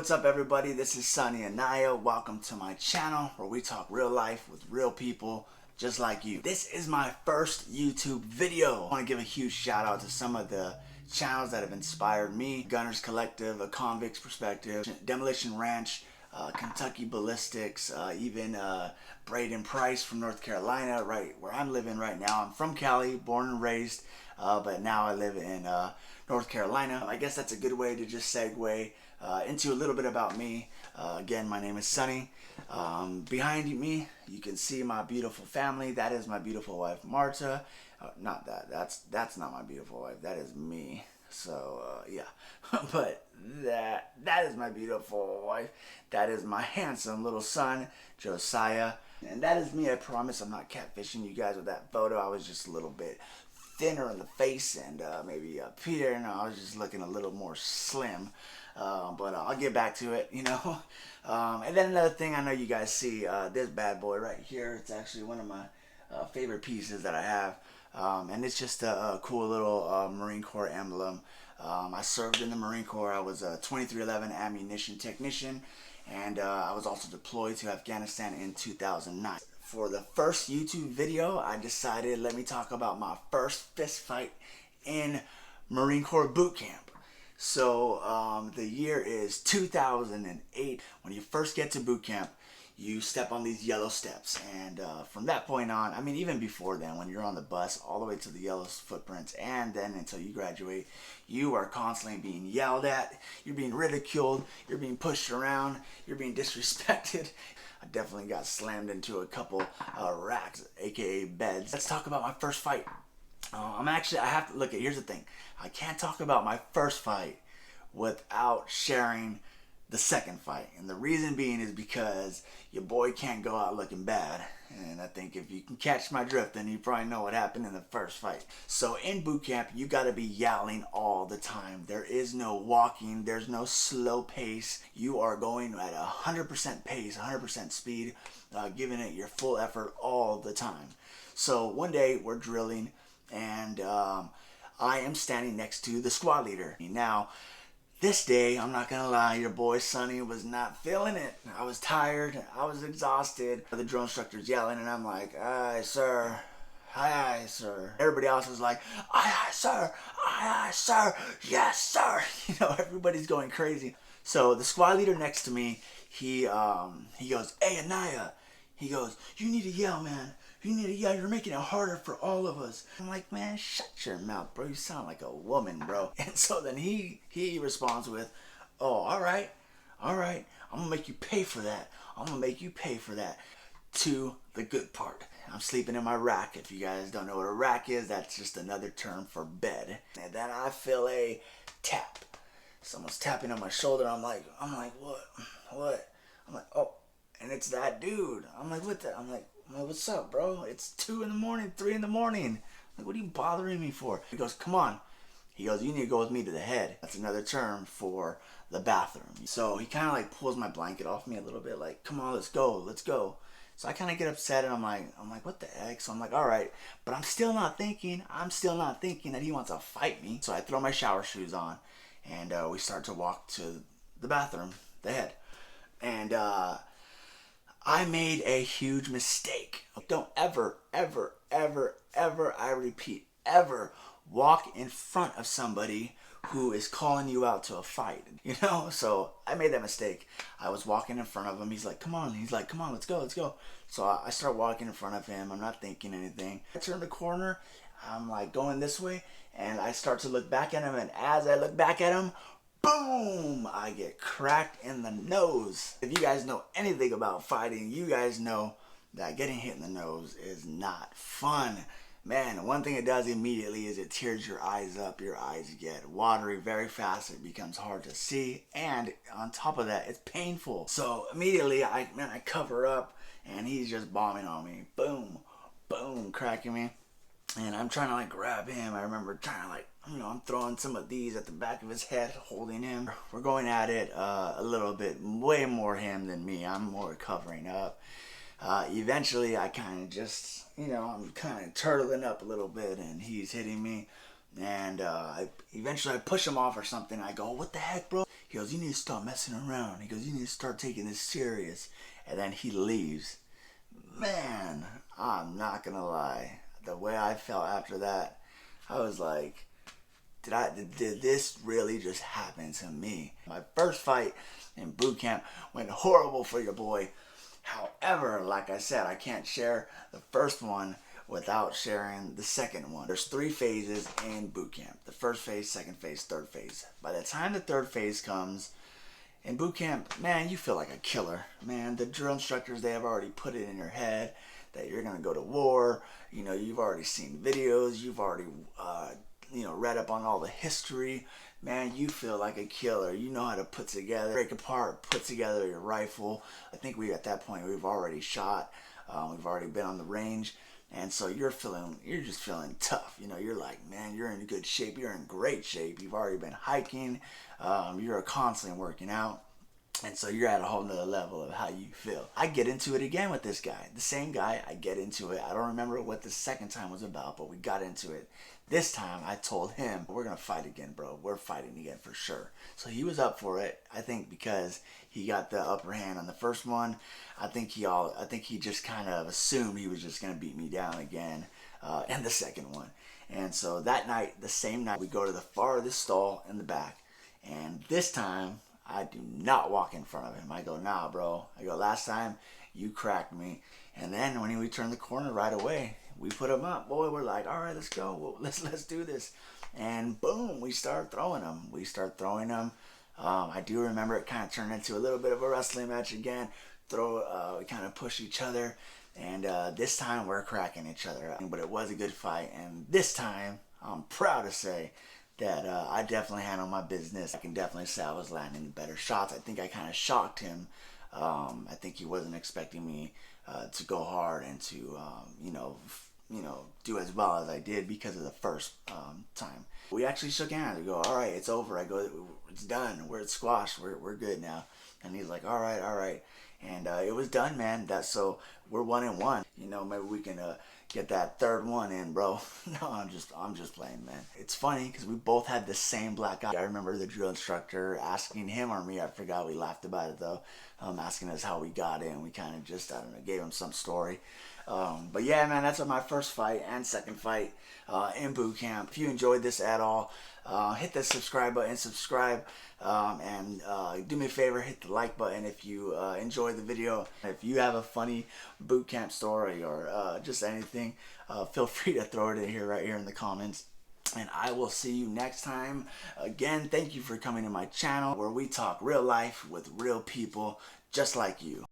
what's up everybody? This is Sunny and Naya. Welcome to my channel where we talk real life with real people just like you. This is my first YouTube video. I want to give a huge shout out to some of the channels that have inspired me. Gunners Collective, A Convict's Perspective, Demolition Ranch, Kentucky Ballistics, even Braden Price from North Carolina, right where I'm living right now. I'm from Cali, born and raised, but now I live in North Carolina. I guess that's a good way to just segue into a little bit about me. Again, my name is Sunny. Behind me, you can see my beautiful family. That is my beautiful wife, Marta. Not that. That's not my beautiful wife. That is me. So yeah, but that is my beautiful wife. That is my handsome little son, Josiah, and that is me. I promise I'm not catfishing you guys with that photo. I was just a little bit thinner in the face and maybe up here, and I was just looking a little more slim. But I'll get back to it, you know. And then another thing, I know you guys see this bad boy right here. It's actually one of my favorite pieces that I have. And it's just a cool little Marine Corps emblem. I served in the Marine Corps. I was a 2311 ammunition technician, and I was also deployed to Afghanistan in 2009. For the first YouTube video, I decided let me talk about my first fist fight in Marine Corps boot camp. So the year is 2008. When you first get to boot camp, you step on these yellow steps, and from that point on, I mean even before then, when you're on the bus all the way to the yellow footprints, and then until you graduate, you are constantly being yelled at, you're being ridiculed, you're being pushed around, you're being disrespected. I definitely got slammed into a couple racks, aka beds. Let's talk about my first fight. I have to look at, here's the thing, I can't talk about my first fight without sharing the second fight, and the reason being is because your boy can't go out looking bad. And I think if you can catch my drift, then you probably know what happened in the first fight. So in boot camp, you got to be yelling all the time. There is no walking, there's no slow pace. You are going at 100% pace, 100% speed, giving it your full effort all the time. So one day we're drilling, and I am standing next to the squad leader. Now, this day, I'm not gonna lie, your boy Sonny was not feeling it. I was tired, I was exhausted. The drill instructor's yelling, and I'm like, aye, sir. Aye, aye, sir. Everybody else was like, aye, aye, sir. Aye, aye, sir. Yes, sir. You know, everybody's going crazy. So the squad leader next to me, he goes, hey, Anaya. He goes, you need to yell, man. You need to yell. You're making it harder for all of us. I'm like, man, shut your mouth, bro. You sound like a woman, bro. And so then he responds with, oh, all right. I'm going to make you pay for that. I'm going to make you pay for that. To the good part. I'm sleeping in my rack. If you guys don't know what a rack is, that's just another term for bed. And then I feel a tap. Someone's tapping on my shoulder. I'm like, what? I'm like, oh. And it's that dude. I'm like, what the? I'm like, what's up, bro? It's 2 in the morning, 3 in the morning. Like, what are you bothering me for? He goes, come on. He goes, you need to go with me to the head. That's another term for the bathroom. So he kind of like pulls my blanket off me a little bit, like, come on, let's go. So I kind of get upset, and I'm like, what the heck? So I'm like, all right. But I'm still not thinking that he wants to fight me. So I throw my shower shoes on, and we start to walk to the bathroom, the head. And I made a huge mistake. Don't ever, I repeat, ever walk in front of somebody who is calling you out to a fight, you know? So I made that mistake. I was walking in front of him. He's like, come on, let's go. So I start walking in front of him. I'm not thinking anything. I turn the corner. I'm like going this way, and I start to look back at him, and as I look back at him, boom! I get cracked in the nose. If you guys know anything about fighting, you guys know that getting hit in the nose is not fun. Man, one thing it does immediately is it tears your eyes up. Your eyes get watery very fast. It becomes hard to see, and on top of that, it's painful. So immediately, I cover up, and he's just bombing on me. Boom, boom, cracking me. And I'm trying to like grab him. I remember trying to like, I'm throwing some of these at the back of his head, holding him. We're going at it a little bit, way more him than me. I'm more covering up. Eventually, I kind of just, I'm kind of turtling up a little bit, and he's hitting me. And eventually I push him off or something. I go, what the heck, bro? He goes, you need to stop messing around. He goes, you need to start taking this serious. And then he leaves. Man, I'm not gonna lie. The way I felt after that, I was like, did this really just happen to me? My first fight in boot camp went horrible for your boy. However, like I said, I can't share the first one without sharing the second one. There's 3 phases in boot camp. The first phase, second phase, third phase. By the time the third phase comes, in boot camp, man, you feel like a killer. Man, the drill instructors, they have already put it in your head that you're going to go to war. You know, you've already seen videos. You've already, read up on all the history. Man, you feel like a killer. You know how to put together, break apart, put together your rifle. I think at that point, we've already shot. We've already been on the range. And so you're just feeling tough. You know, you're like, man, you're in good shape. You're in great shape. You've already been hiking. You're constantly working out. And so you're at a whole nother level of how you feel. I get into it again with this guy. The same guy, I get into it. I don't remember what the second time was about, but we got into it. This time, I told him, we're going to fight again, bro. We're fighting again for sure. So he was up for it, I think, because he got the upper hand on the first one. I think he just kind of assumed he was just going to beat me down again in the second one. And so that night, the same night, we go to the farthest stall in the back. And this time, I do not walk in front of him. I go, nah, bro. I go, last time, you cracked me. And then when we turned the corner right away, we put him up. Boy, we're like, all right, let's go. Well, let's do this. And boom, we start throwing him. I do remember it kind of turned into a little bit of a wrestling match again. We kind of push each other. And this time, we're cracking each other up. But it was a good fight. And this time, I'm proud to say that I definitely handled my business. I can definitely say I was landing better shots. I think I kind of shocked him. I think he wasn't expecting me to go hard and to, do as well as I did because of the first time. We actually shook hands. We go, all right, it's over. I go, it's done. We're at squash. We're good now. And he's like, all right. And it was done, man. So we're 1-1. You know, maybe we can get that third one in, bro. No, I'm just playing, man. It's funny because we both had the same black eye. I remember the drill instructor asking him or me, I forgot, we laughed about it though, asking us how we got in. We kind of just, I don't know, gave him some story. But yeah, man, that's my first fight and second fight in boot camp. If you enjoyed this at all, hit the subscribe button, and do me a favor, hit the like button if you enjoyed the video. If you have a funny boot camp story or just anything, feel free to throw it in here, right here in the comments. And I will see you next time. Again, thank you for coming to my channel where we talk real life with real people just like you.